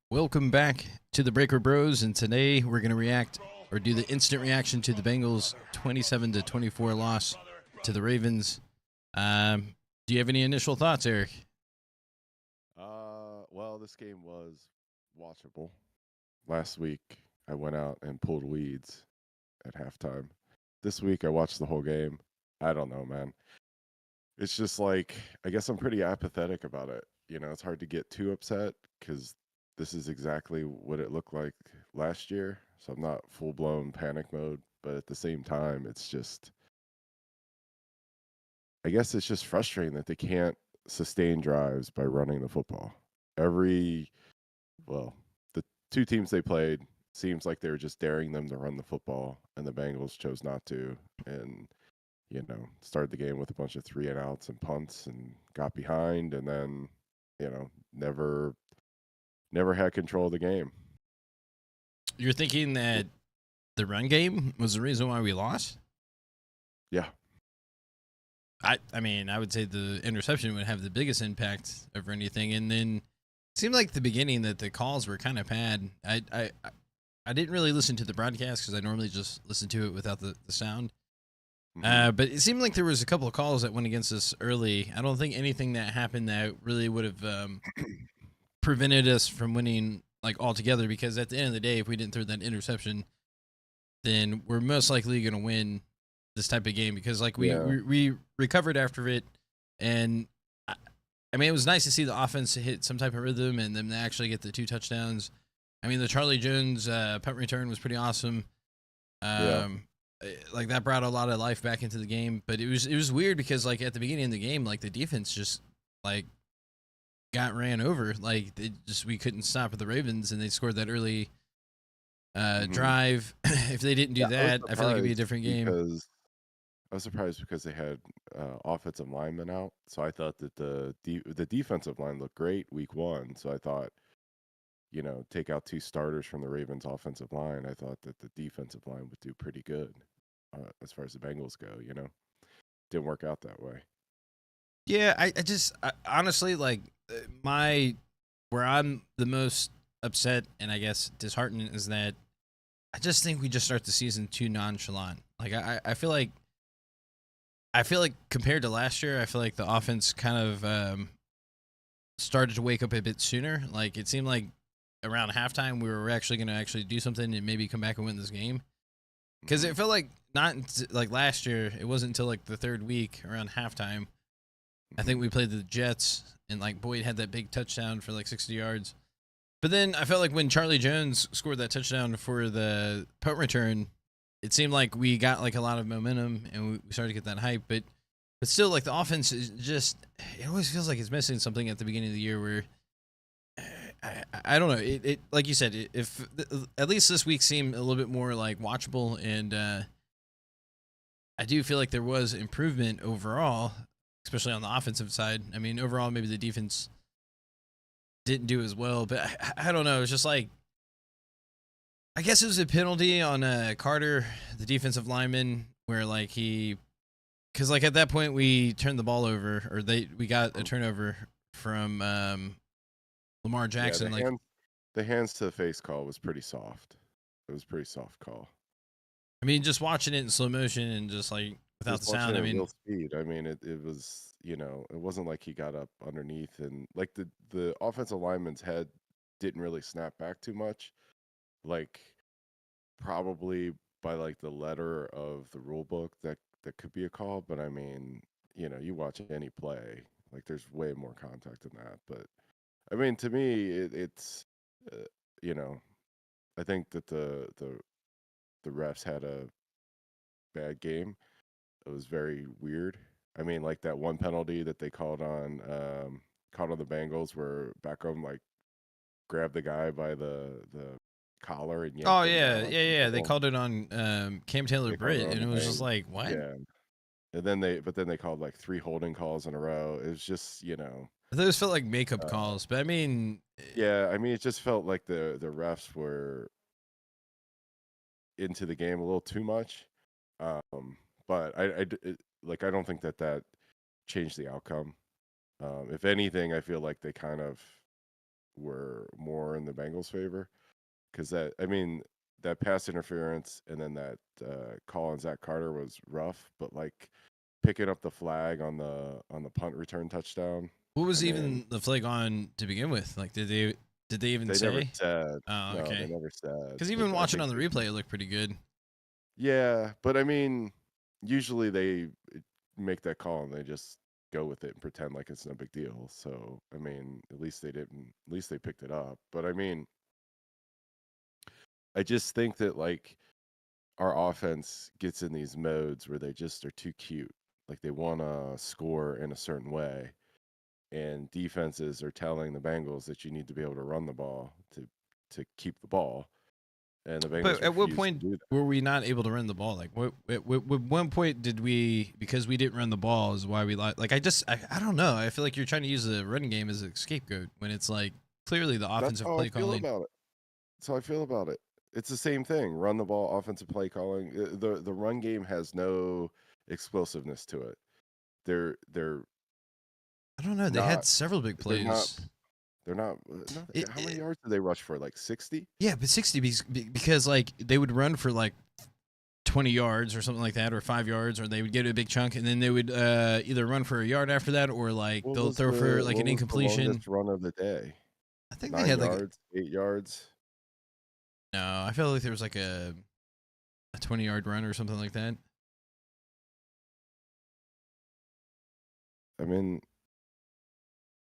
Welcome back to the Breaker Bros, and today we're going to react or do the instant reaction to the Bengals 27-24 loss to the Ravens. Do you have any initial thoughts, Eric? Well, this game was watchable. Last week, I went out and pulled weeds at halftime. This week, I watched the whole game. I don't know, man. It's just like, I guess I'm pretty apathetic about it. It's hard to get too upset because this is exactly what it looked like last year. So I'm not full blown panic mode. But at the same time, I guess it's just frustrating that they can't sustain drives by running the football. Every well, the two teams they played seems like they were just daring them to run the football, and the Bengals chose not to, and started the game with a bunch of 3-and-outs and punts, and got behind, and then never had control of the game. You're thinking that the run game was the reason why we lost? Yeah. I mean, I would say the interception would have the biggest impact over anything, and then it seemed like the beginning that the calls were kind of bad. I didn't really listen to the broadcast because I normally just listen to it without the sound. But it seemed like there was a couple of calls that went against us early. I don't think anything that happened that really would have prevented us from winning like altogether. Because at the end of the day, if we didn't throw that interception, then we're most likely going to win this type of game. Because like we recovered after it, and I mean it was nice to see the offense hit some type of rhythm and them to actually get the 2 touchdowns. I mean the Charlie Jones punt return was pretty awesome. Like that brought a lot of life back into the game, but it was weird because like at the beginning of the game, like the defense just like got ran over. Like we couldn't stop the Ravens, and they scored that early drive. If they didn't do that, I feel like it'd be a different game. I was surprised because they had offensive linemen out, so I thought that the defensive line looked great week 1. So I thought, take out 2 starters from the Ravens offensive line. I thought that the defensive line would do pretty good as far as the Bengals go. Didn't work out that way. Yeah, I honestly like where I'm the most upset and I guess disheartened is that I just think we just start the season too nonchalant. Like I feel like compared to last year, I feel like the offense kind of started to wake up a bit sooner. Like it seemed like around halftime we were actually going to actually do something and maybe come back and win this game. Because it felt like not like last year. It wasn't until like the 3rd week around halftime. I think we played the Jets and like Boyd had that big touchdown for like 60 yards. But then I felt like when Charlie Jones scored that touchdown for the punt return, it seemed like we got like a lot of momentum and we started to get that hype. But still, like the offense is just, it always feels like it's missing something at the beginning of the year where I don't know. It like you said, if at least this week seemed a little bit more like watchable, and I do feel like there was improvement overall, especially on the offensive side. I mean, overall, maybe the defense didn't do as well, but I don't know. It's just like, I guess it was a penalty on Carter, the defensive lineman, where like because like at that point we turned the ball over, or we got a turnover from Lamar Jackson. Yeah, the hands to the face call was pretty soft. It was a pretty soft call. I mean, just watching it in slow motion and just like without the sound. I mean, real speed. I mean, it was it wasn't like he got up underneath and like the offensive lineman's head didn't really snap back too much. Like probably by like the letter of the rule book that could be a call, but I mean, you watch any play, like there's way more contact than that. But I mean, to me, it's you know, I think that the refs had a bad game. It was very weird. I mean, like that one penalty that they called on the Bengals where Beckham like grabbed the guy by the collar and yanked oh him yeah, down on yeah, the yeah. They field. called it on Cam Taylor They called it Britt, on and the it was just thing. like what? Yeah. And then they called like 3 holding calls in a row. It was just, Those felt like makeup uh, calls, but I mean, yeah, I mean, it just felt like the refs were into the game a little too much. But like I don't think that changed the outcome. If anything, I feel like they kind of were more in the Bengals' favor because that pass interference and then that call on Zach Carter was rough, but like picking up the flag on the punt return touchdown. What I was mean, even the flag on to begin with? Like, did they even they never say? said. Oh, No, they okay. never said. Because But even I watching think on the replay, it looked pretty good. yeah, but I mean, usually they make that call and they just go with it and pretend like it's no big deal. So, I mean, at least they didn't. At least they picked it up. But I mean, I just think that like our offense gets in these modes where they just are too cute. Like they want to score in a certain way, and defenses are telling the Bengals that you need to be able to run the ball to keep the ball, and the Bengals But at what refuse to point do that. were we not able to run the ball? Like, what one point did we, because we didn't run the ball, is why we like? I don't know. I feel like you're trying to use the running game as a scapegoat when it's like clearly the That's offensive how I play feel calling. about it. That's how I feel about it. It's the same thing. Run the ball, offensive play calling. The run game has no explosiveness to it. They're I don't know. They had not several big they're not plays. they're not no, It, how many it, yards did they rush for? Like 60? yeah, but 60 because like they would run for like 20 yards or something like that, or 5 yards, or they would get a big chunk, and then they would either run for a yard after that, or like they'll throw for like What an was the incompletion. longest run of the day? I think they 9 had like yards, 8 yards? no, I felt like there was like a 20-yard run or something like that. I mean,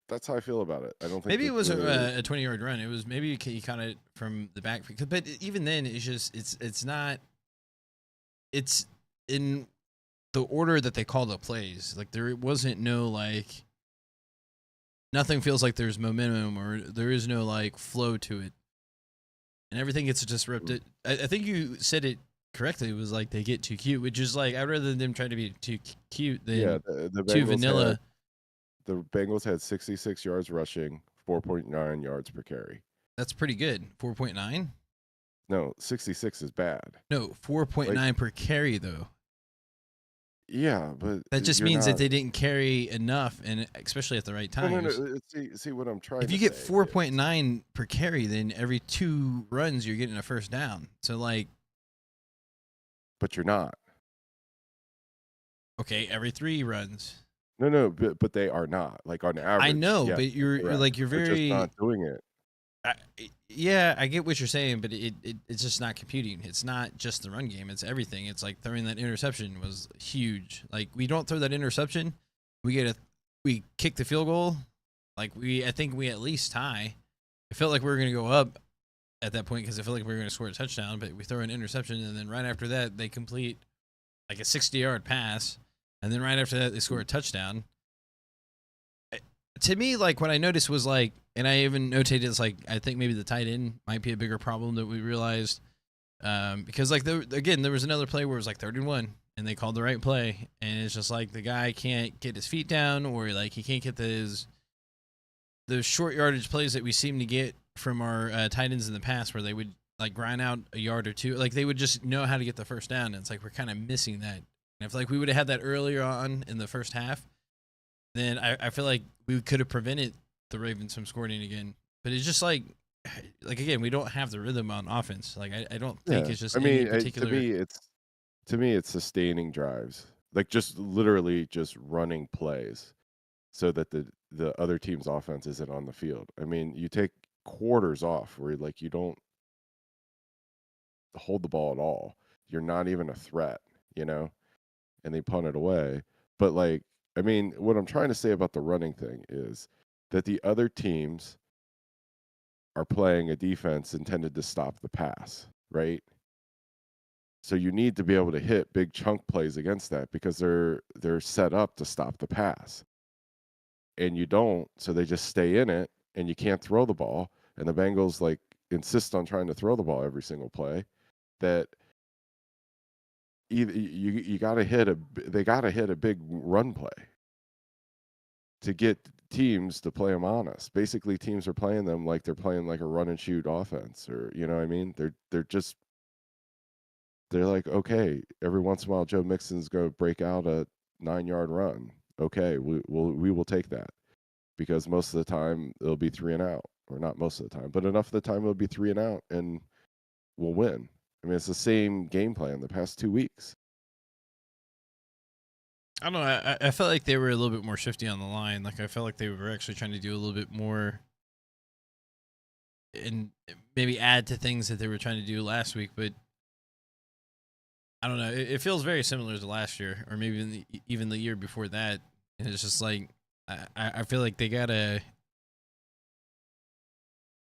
that's how I feel about it. I don't think Maybe it that wasn't a 20-yard run. It was maybe he caught it from the back. But even then, it's just it's not. It's in the order that they call the plays. Like there wasn't no like nothing feels like there's momentum or there is no like flow to it, and everything gets disrupted. I think you said it correctly. It was like they get too cute, which is like I'd rather them try to be too cute Yeah, than too vanilla. the Bengals had 66 yards rushing, 4.9 yards per carry. That's pretty good. 4.9. No, 66 is bad. No, Like 4.9 per carry though. yeah, but That just you're means that not they didn't carry enough, and especially at the right no. times. See what I'm trying If to you get say is 4.9 per carry, then every 2 runs you're getting a first down. So like, but you're not. okay, every 3 runs. No, but they are not. Like on I average, know, yes, but you're you're correct. like you're They're just not very. doing it. I, yeah, I get what you're saying, but it's just not computing. It's not just the run game; it's everything. It's like throwing that interception was huge. Like we don't throw that interception, we kick the field goal. Like I think we at least tie. It felt like we were going to go up at that point because I felt like we were going to score a touchdown, but we throw an interception, and then right after that they complete like a 60-yard pass, and then right after that they score a touchdown. To me, like what I noticed was like, and I even notated it's like I think maybe the tight end might be a bigger problem that we realized, because like again there was another play where it was like 31 and they called the right play, and it's just like the guy can't get his feet down, or like he can't get those short yardage plays that we seem to get from our tight ends in the past, where they would like grind out a yard or two, like they would just know how to get the first down. And it's like we're kind of missing that. And if like we would have had that earlier on in the first half, then I feel like we could have prevented the Ravens from scoring again. But it's just like again, we don't have the rhythm on offense. Like I don't think Yeah, it's just I any mean, particular. to me, it's sustaining drives, like just literally just running plays, so that the other team's offense isn't on the field. I mean, you take quarters off where like you don't hold the ball at all. You're not even a threat, you know, and they punt it away. But like, I mean, what I'm trying to say about the running thing is that the other teams are playing a defense intended to stop the pass, right? So you need to be able to hit big chunk plays against that because they're set up to stop the pass. And you don't, so they just stay in it and you can't throw the ball. And the Bengals like insist on trying to throw the ball every single play. That either you got to hit they got to hit a big run play to get teams to play them honest. Basically, teams are playing them like they're playing like a run and shoot offense, or you know what I mean? They're like, okay, every once in a while Joe Mixon's going to break out a 9-yard run. Okay, we will take that. because most of the time it'll be 3 and out, or not most of the time, but enough of the time it'll be 3 and out, and we'll win. I mean, it's the same game plan the past 2 weeks. I don't know. I felt like they were a little bit more shifty on the line. Like I felt like they were actually trying to do a little bit more and maybe add to things that they were trying to do last week. But I don't know. It feels very similar to last year, or maybe even the year before that. And it's just like I feel like they gotta.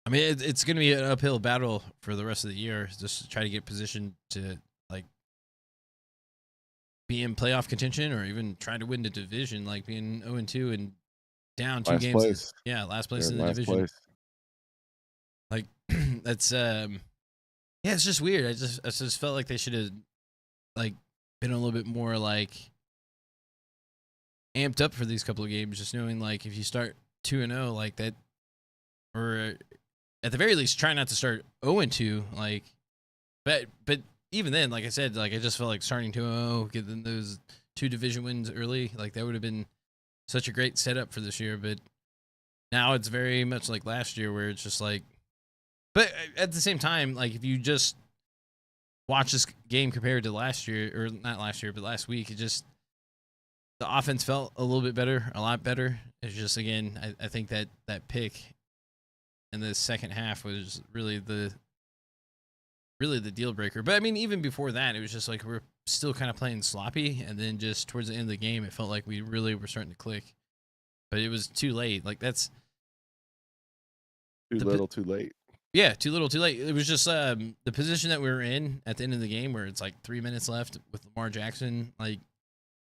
I mean, it's going to be an uphill battle for the rest of the year, just to try to get positioned to like be in playoff contention, or even try to win the division. Like being 0-2 and down 2 Last games. place. Yeah, last place They're in the last division. place. Like that's yeah, it's just weird. I just felt like they should have like been a little bit more like amped up for these couple of games, just knowing like if you start 2-0 like that, or at the very least try not to start 0-2 like, but even then, like I said, like I just felt like starting 2-0, getting those 2 division wins early, like that would have been such a great setup for this year. But now it's very much like last year, where it's just like, but at the same time, like if you just watch this game compared to last year, or not last year, but last week, it just, the offense felt a little bit better, a lot better. It's just, again, I think that pick in the second half was really the deal breaker. But I mean, even before that, it was just like we're still kind of playing sloppy, and then just towards the end of the game, it felt like we really were starting to click. But it was too late. Like that's Too little, too late. Yeah, too little, too late. It was just the position that we were in at the end of the game, where it's like 3 minutes left with Lamar Jackson. Like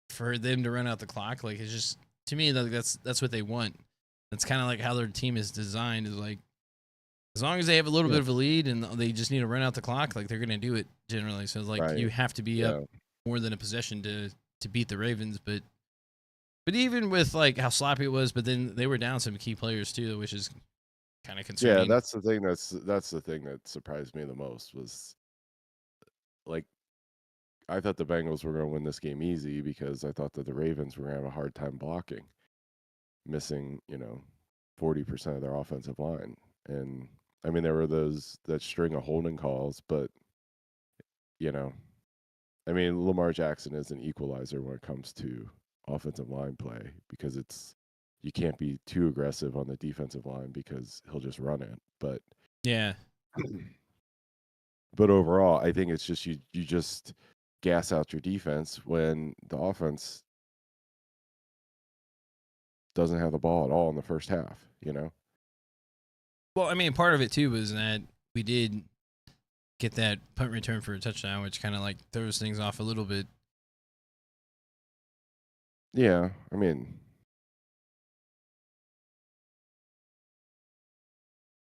for them to run out the clock, like it's just, to me, like that's what they want. That's kind of like how their team is designed. Is like, as long as they have a little bit of a lead and they just need to run out the clock, like they're gonna do it generally. So like you have to be up more than a possession to beat the Ravens. But even with like how sloppy it was, but then they were down some key players too, which is kind of concerning. Yeah, that's the thing. That's the thing that surprised me the most was, like, I thought the Bengals were going to win this game easy because I thought that the Ravens were going to have a hard time blocking, missing 40% of their offensive line. And I mean, there were that string of holding calls, but I mean, Lamar Jackson is an equalizer when it comes to offensive line play, because you can't be too aggressive on the defensive line because he'll just run it. But yeah, but overall, I think it's just you just gas out your defense when the offense doesn't have the ball at all in the first half. Well, I mean, part of it too was that we did get that punt return for a touchdown, which kind of like throws things off a little bit. Yeah, I mean,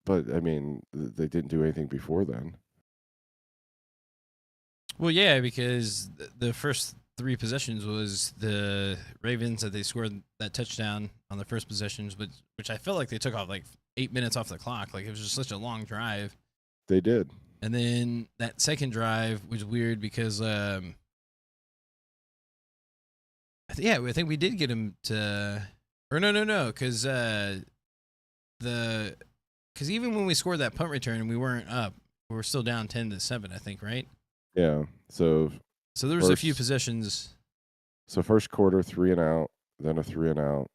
but I mean, they didn't do anything before then. Well, yeah, because the first 3 possessions was the Ravens that they scored that touchdown on the first possessions, but which I felt like they took off like 8 minutes off the clock. Like it was just such a long drive. They did. And then that second drive was weird because I think we did get him to, or no, because because even when we scored that punt return and we weren't up, we were still down 10-7, I think, right? Yeah. So there was a few possessions. So first quarter 3 and out, then a 3 and out.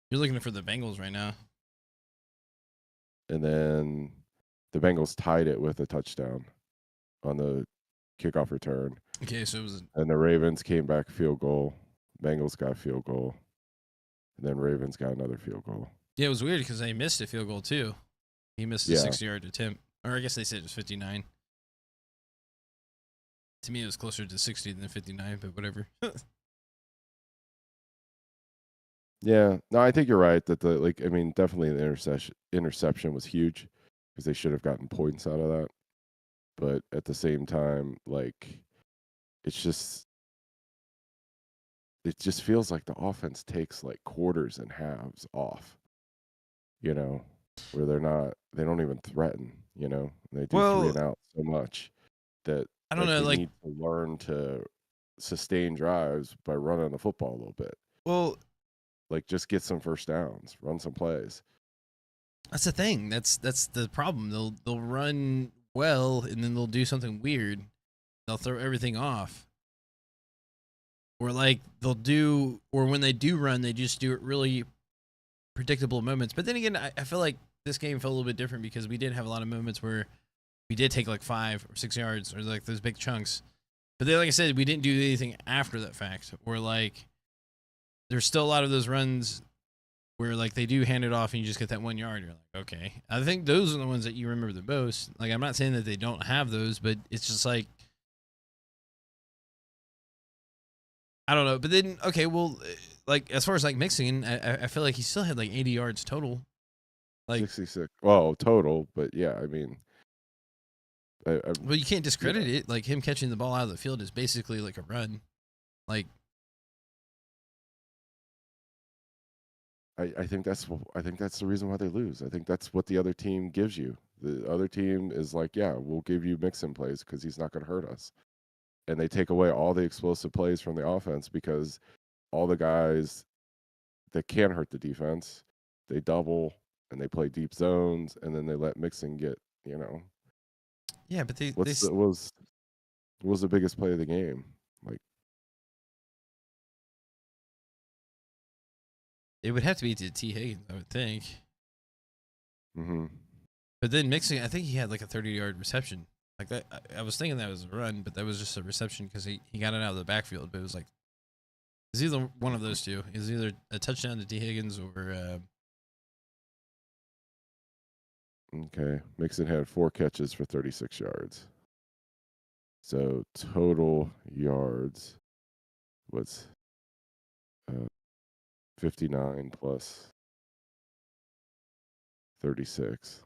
You're looking for the Bengals right now. And then the Bengals tied it with a touchdown on the kickoff return. Okay, so it was. And the Ravens came back field goal. Bengals got a field goal. And then Ravens got another field goal. Yeah, it was weird because they missed a field goal too. He missed a 60-yard attempt. Or I guess they said it was 59. To me, it was closer to 60 than 59, but whatever. Yeah. No, I think you're right that definitely the interception was huge because they should have gotten points out of that. But at the same time, like, it just feels like the offense takes like quarters and halves off, where they don't even threaten, they do 3 and out so much that I don't know, they need to learn to sustain drives by running the football a little bit. Well, Like, just get some first downs, run some plays. That's the thing. That's the problem. They'll run well and then they'll do something weird. They'll throw everything off. Or like or when they do run, they just do it really predictable moments. But then again, I feel like this game felt a little bit different because we did have a lot of moments where we did take like 5 or 6 yards or like those big chunks. But then, like I said, we didn't do anything after that fact. Or like there's still a lot of those runs where like they do hand it off and you just get that 1 yard. You're like, okay. I think those are the ones that you remember the most. Like, I'm not saying that they don't have those, but it's just like, I don't know. But then, okay, well, like as far as like mixing, I feel like he still had like 80 yards total. Like 66. Well, total, but yeah, I mean, well, you can't discredit it. Like him catching the ball out of the field is basically like a run. Like, I think that's the reason why they lose. I think that's what the other team gives you. The other team is like, yeah, we'll give you mix-in plays because he's not going to hurt us, and they take away all the explosive plays from the offense because all the guys that can hurt the defense, they double and they play deep zones, and then they let Mixon get, yeah, but was the biggest play of the game? Like, it would have to be to T. Higgins, I would think. mm-hmm. But then mixing, I think he had like a 30-yard reception. Like that, I was thinking that was a run, but that was just a reception because he got it out of the backfield. But it was like, it's either one of those two. It's either a touchdown to T. Higgins or. Okay, Mixon had 4 catches for 36 yards. So total yards was 59 plus 36.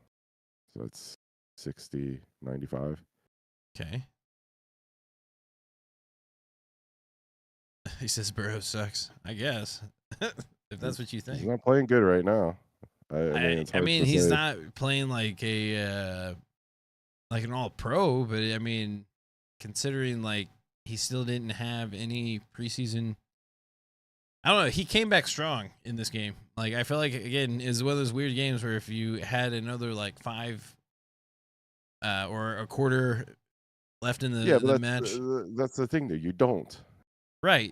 So that's 60, 95. Okay. He says Burrow sucks. I guess. If that's what you think. He's not playing good right now. I mean, he's not playing like a like an all-pro, but I mean, considering like he still didn't have any preseason. I don't know. He came back strong in this game. Like I feel like again is one of those weird games where if you had another like 5 or a quarter left in the match, that's the thing. Though you don't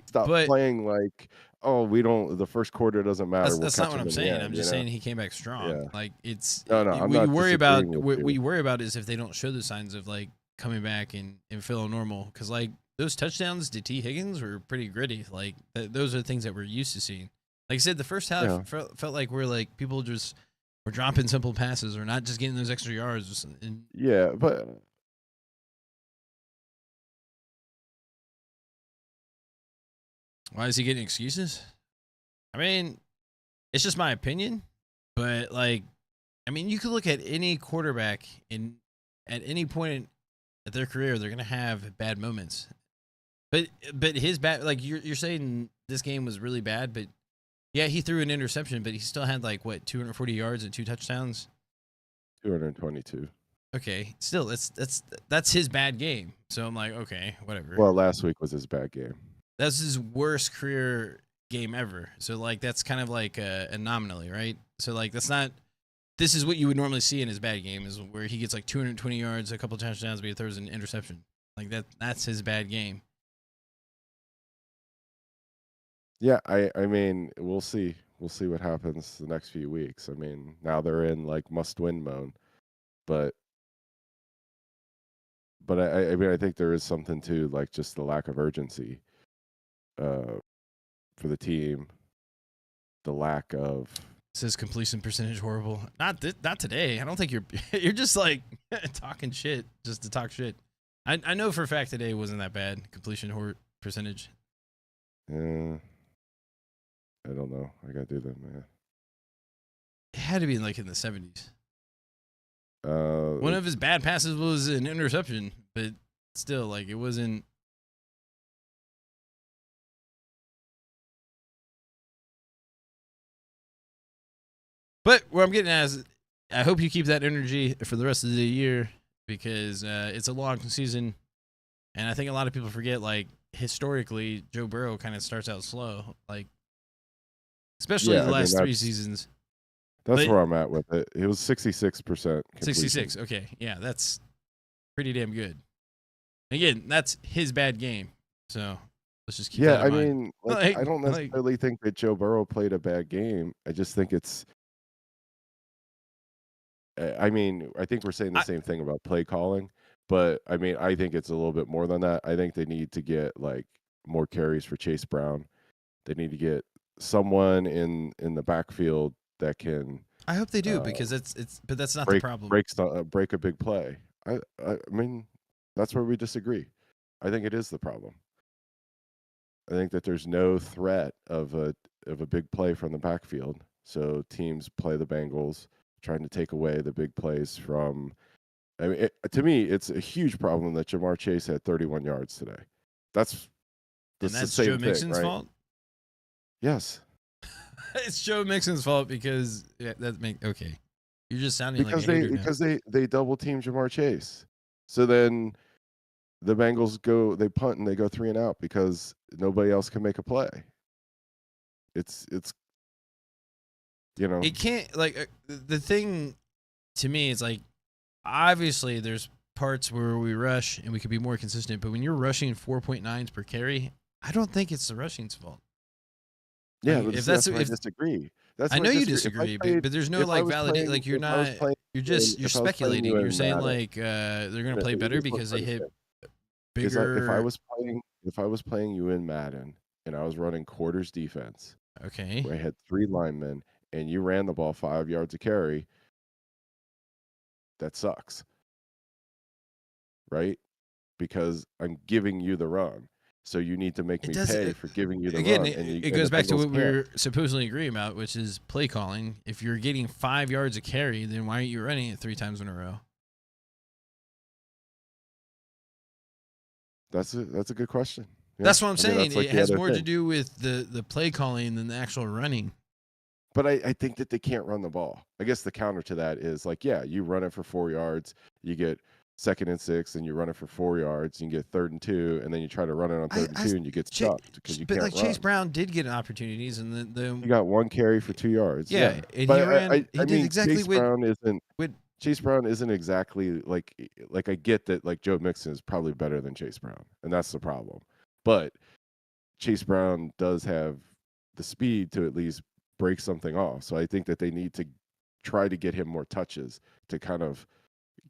stop playing like, oh, we don't. The first quarter doesn't matter. That's not what I'm saying. I'm just saying he came back strong. Yeah. Like it's no. I'm not worry about. What you worry about is if they don't show the signs of like coming back and feeling normal. Because like those touchdowns to T. Higgins were pretty gritty. Like those are the things that we're used to seeing. Like I said, the first half felt like we're like people just were dropping simple passes or not just getting those extra yards. Yeah, but. Why is he getting excuses? I mean, it's just my opinion, but like, I mean, you could look at any quarterback at any point at their career, they're gonna have bad moments. But his bad, like you're saying, this game was really bad, but yeah, he threw an interception, but he still had like what 240 yards and 2 touchdowns. 222. Okay, still that's his bad game. So I'm like, okay, whatever. Well, last week was his bad game. That's his worst career game ever. So like that's kind of like an anomaly, right? So like that's not. This is what you would normally see in his bad game is where he gets like 220 yards, a couple touchdowns, but he throws an interception. Like that's his bad game. Yeah, I mean, we'll see. We'll see what happens the next few weeks. I mean, now they're in like must-win mode, but I mean, I think there is something to like just the lack of urgency. For the team, the lack of says completion percentage horrible. Not today. I don't think you're just like talking shit just to talk shit. I know for a fact today wasn't that bad completion percentage. Yeah, I don't know. I gotta do that, man. It had to be like in the 70s. One of his bad passes was an interception, but still, like it wasn't. But what I'm getting at is, I hope you keep that energy for the rest of the year because it's a long season, and I think a lot of people forget. Like historically, Joe Burrow kind of starts out slow. Like especially Yeah, the I mean last 3 seasons. that's But where I'm at with it. It was 66% completion. 66. Okay, yeah, that's pretty damn good. Again, that's his bad game. So let's just keep Yeah, that in I mind. mean, like, I don't Like, necessarily think that Joe Burrow played a bad game. I just think it's I mean, I think we're saying the I, same thing about play calling, but I mean, I think it's a little bit more than that. I think they need to get like more carries for Chase Brown. They need to get someone in the backfield that can I hope they do uh, because but that's not the problem. break a big play. I mean, that's where we disagree. I think it is the problem. I think that there's no threat of a big play from the backfield. So teams play the Bengals trying to take away the big plays from. I mean, to me, it's a huge problem that Jamar Chase had 31 yards today. That's And that's the that's Joe same thing, Mixon's right? fault. Yes, It's Joe Mixon's fault because okay. You're just sounding like a hater now. because they double team Jamar Chase. So then the Bengals they punt and they go 3 and out because nobody else can make a play. It's you know. It can't the thing to me is like obviously there's parts where we rush and we could be more consistent, but when you're rushing 4.9s per carry, I don't think it's the rushing's fault. Yeah, Like, but if see, that's that's where I if disagree. That's I where I know you disagree. If I disagree, played but there's no if I like was validate. playing Like you're if I was not. playing You're if I was playing you speculating. You're in saying Madden, like they're gonna play better here's what because I'm they hit saying. Is that bigger. if I was playing you in Madden and I was running quarters defense Okay, where I had 3 linemen and you ran the ball 5 yards a carry, that sucks, right? Because I'm giving you the run. So you need to make it me does. pay for giving you the Again, run, and it the goes back to Bengals what we can't. were supposedly agreeing about, which is play calling. If you're getting 5 yards a carry, then why aren't you running it 3 times in a row? That's a good question. Yeah. That's what I'm I mean, saying. that's like It the has other more to thing. do with the play calling than the actual running. But I think that they can't run the ball. I guess the counter to that is like, yeah, you run it for 4 yards, you get 2nd and 6, and you run it for 4 yards, and you get 3rd and 2, and then you try to run it on 3rd and 2, and you get stuffed because you But can't like Chase run. Brown did get opportunities, and He got 1 carry for 2 yards, yeah, yeah. and he But ran. He I did mean, exactly what what Chase Brown isn't exactly like I get that like Joe Mixon is probably better than Chase Brown, and that's the problem. But Chase Brown does have the speed to at least break something off. So I think that they need to try to get him more touches to kind of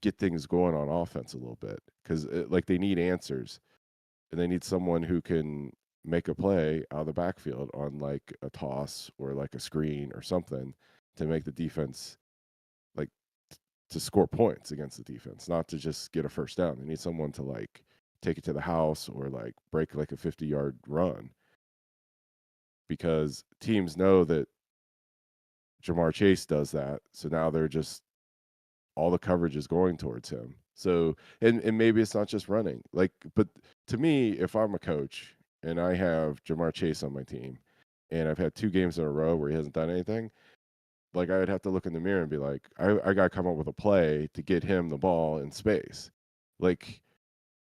get things going on offense a little bit because like they need answers and they need someone who can make a play out of the backfield on like a toss or like a screen or something to make the defense like to score points against the defense, not to just get a first down. They need someone to like take it to the house or like break like a 50-yard run because teams know that Jamar Chase does that. So now they're just all the coverage is going towards him. So and maybe it's not just running. Like, but to me, if I'm a coach and I have Jamar Chase on my team and I've had 2 games in a row where he hasn't done anything, like I would have to look in the mirror and be like, I gotta come up with a play to get him the ball in space. Like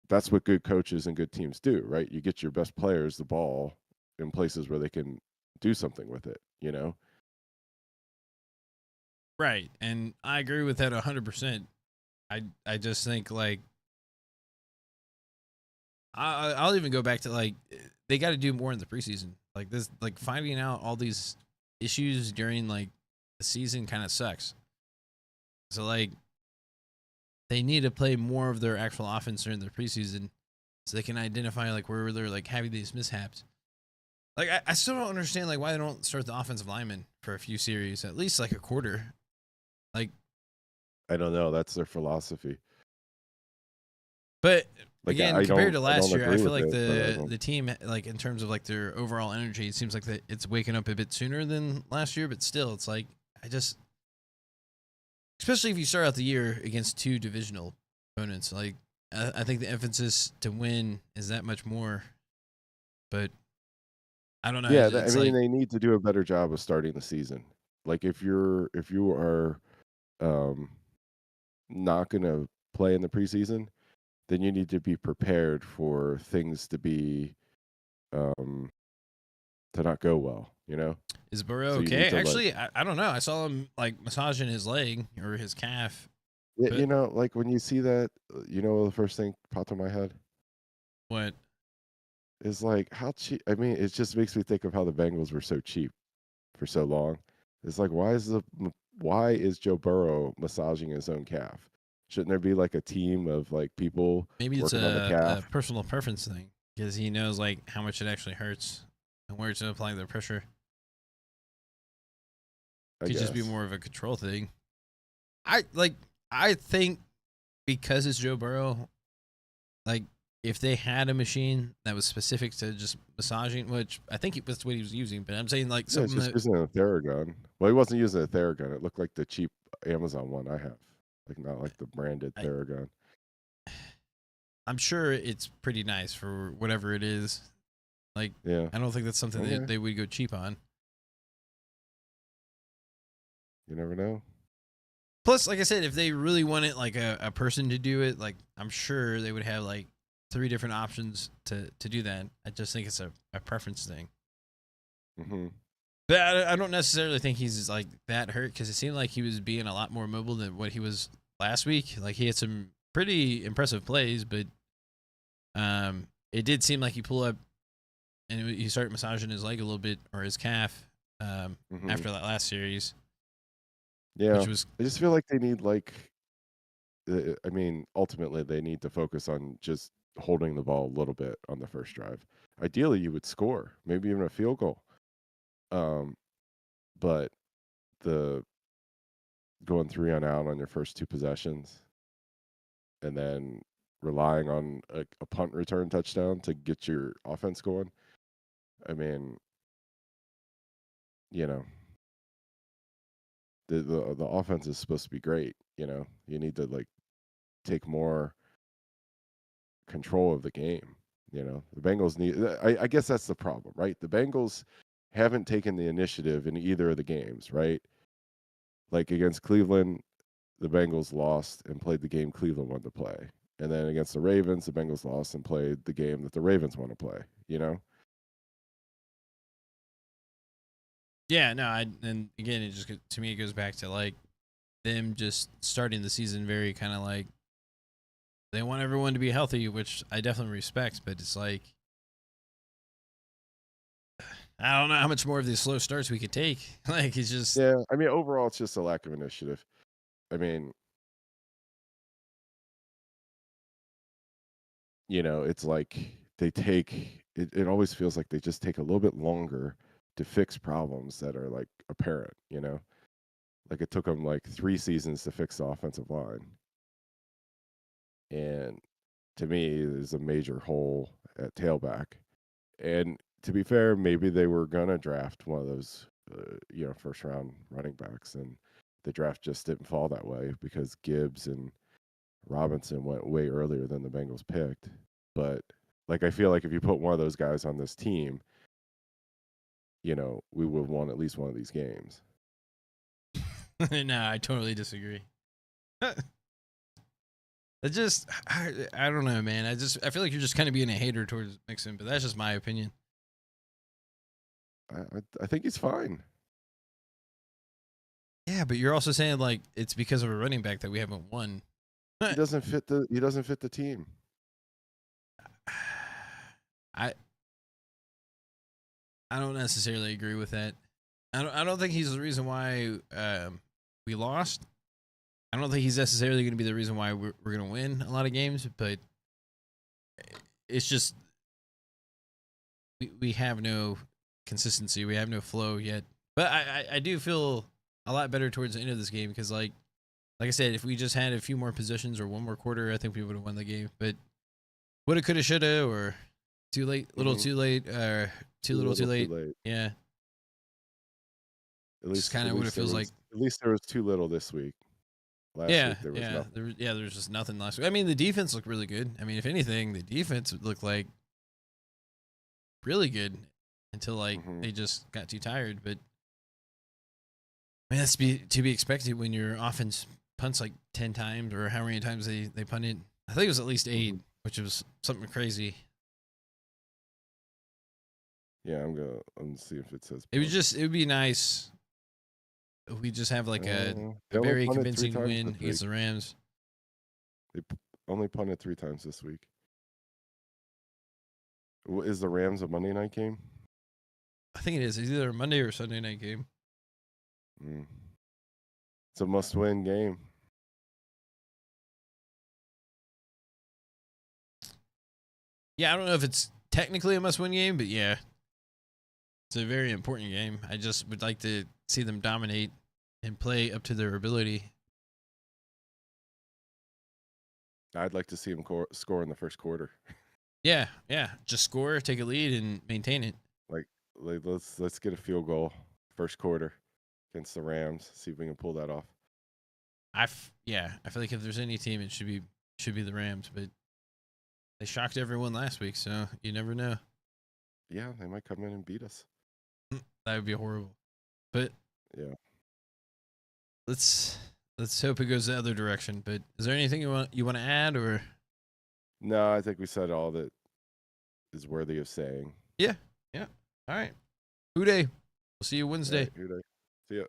that's what good coaches and good teams do, right? You get your best players the ball in places where they can do something with it, you know? right, and I agree with that 100%. I just think like I'll even go back to like they got to do more in the preseason. Like this, like finding out all these issues during like the season kind of sucks. So like they need to play more of their actual offense during the preseason, so they can identify like where they're like having these mishaps. Like I still don't understand like why they don't start the offensive lineman for a few series, at least like a quarter. Like, I don't know. That's their philosophy. but Like again, compared to I last don't year, I agree feel with like it, but I the don't. team like in terms of like their overall energy, it seems like that it's waking up a bit sooner than last year. But still, it's like I just, especially if you start out the year against 2 divisional opponents, like I think the emphasis to win is that much more. But I don't know. Yeah, I It's mean like they need to do a better job of starting the season. Like if you are um not going to play in the preseason, then you need to be prepared for things to be um to not go well, you know? Is Burrow So you okay? need to Actually, I don't know. I saw him like massaging his leg or his calf. you But know, like when you see that, you know, the first thing popped in my head what? is like how cheap. I mean, it just makes me think of how the Bengals were so cheap for so long. It's like why is Joe Burrow massaging his own calf? Shouldn't there be like a team of like people Maybe it's working on the a calf? personal preference thing because he knows like how much it actually hurts and where to apply the pressure. I Could just be guess. more of a control thing. I like. I think because it's Joe Burrow, like if they had a machine that was specific to just massaging, which I think that's what he was using, but I'm saying like Yeah, it's something just that using a Theragun. Well, he wasn't using a Theragun. It looked like the cheap Amazon one I have, like not like the branded I, Theragun. I'm sure it's pretty nice for whatever it is. Like Yeah. I don't think that's something that Okay. they would go cheap on. You never know. Plus, like I said, if they really wanted like a person to do it, like I'm sure they would have like 3 different options to do that. I just think it's a preference thing. Hmm. But I don't necessarily think he's like that hurt because it seemed like he was being a lot more mobile than what he was last week. Like he had some pretty impressive plays, but it did seem like he pulled up and he started massaging his leg a little bit or his calf Hmm. after that last series, Yeah. which was I just feel like they need like. I mean, ultimately, they need to focus on just holding the ball a little bit on the first drive. Ideally, you would score, maybe even a field goal. Um, but the going 3 and out on your first 2 possessions, and then relying on a punt return touchdown to get your offense going. I mean, you know, the offense is supposed to be great. You know, you need to like take more control of the game. You know, the Bengals need. I guess that's the problem, right? The Bengals haven't taken the initiative in either of the games, right? Like against Cleveland, the Bengals lost and played the game Cleveland wanted to play. And then against the Ravens, the Bengals lost and played the game that the Ravens want to play, you know? yeah. No, and again, it just to me it goes back to like them just starting the season very kind of like they want everyone to be healthy, which I definitely respect, but it's like I don't know how much more of these slow starts we could take. Like it's just Yeah. I mean, overall, it's just a lack of initiative. I mean, you know, it's like it always feels like they just take a little bit longer to fix problems that are like apparent, you know? Like it took them like 3 seasons to fix the offensive line. And to me, there's a major hole at tailback. And to be fair, maybe they were gonna draft one of those, first round running backs, and the draft just didn't fall that way because Gibbs and Robinson went way earlier than the Bengals picked. But like, I feel like if you put one of those guys on this team, you know, we would have won at least one of these games. no, I totally disagree. It just I don't know, man. I feel like you're just kind of being a hater towards Mixon, but that's just my opinion. I think he's fine. Yeah, but you're also saying like it's because of a running back that we haven't won. He doesn't fit the team. I I don't necessarily agree with that. I don't think he's the reason why we lost. I don't think he's necessarily going to be the reason why we're going to win a lot of games, but it's just we have no consistency. We have no flow yet. But I do feel a lot better towards the end of this game because like I said, if we just had a few more possessions or one more quarter, I think we would have won the game. But woulda, coulda, shoulda, or too late, little Hmm. too late, too Too little, too little, too late. late. Yeah, just kind At of what it least there feels like. was too little this week. Last Yeah, week there was yeah, nothing. there's just nothing last week. I mean, the defense looked really good. I mean, if anything, the defense looked like really good until like Hmm. they just got too tired. But I mean, that's to be expected when your offense punts like 10 times or how many times they punted. I think it was at least 8, Hmm. which was something crazy. Yeah, I'm gonna see if it says It punt. would be nice if we just have like a They only very punted 3 convincing times win this week. against the Rams. They only punted 3 times this week. Is the Rams a Monday night game? I think it is. It's either a Monday or Sunday night game. Mm. It's a must-win game. Yeah, I don't know if it's technically a must-win game, but yeah, it's a very important game. I just would like to see them dominate and play up to their ability. I'd like to see them score in the first quarter. Yeah, just score, take a lead, and maintain it. Like let's get a field goal first quarter against the Rams. See if we can pull that off. I feel like if there's any team, it should be the Rams, but they shocked everyone last week, so you never know. Yeah, they might come in and beat us. That would be horrible. But yeah, let's hope it goes the other direction. But is there anything you want to add, or? No, I think we said all that is worthy of saying. Yeah. All right. Who day? We'll see you Wednesday. Who day? See ya.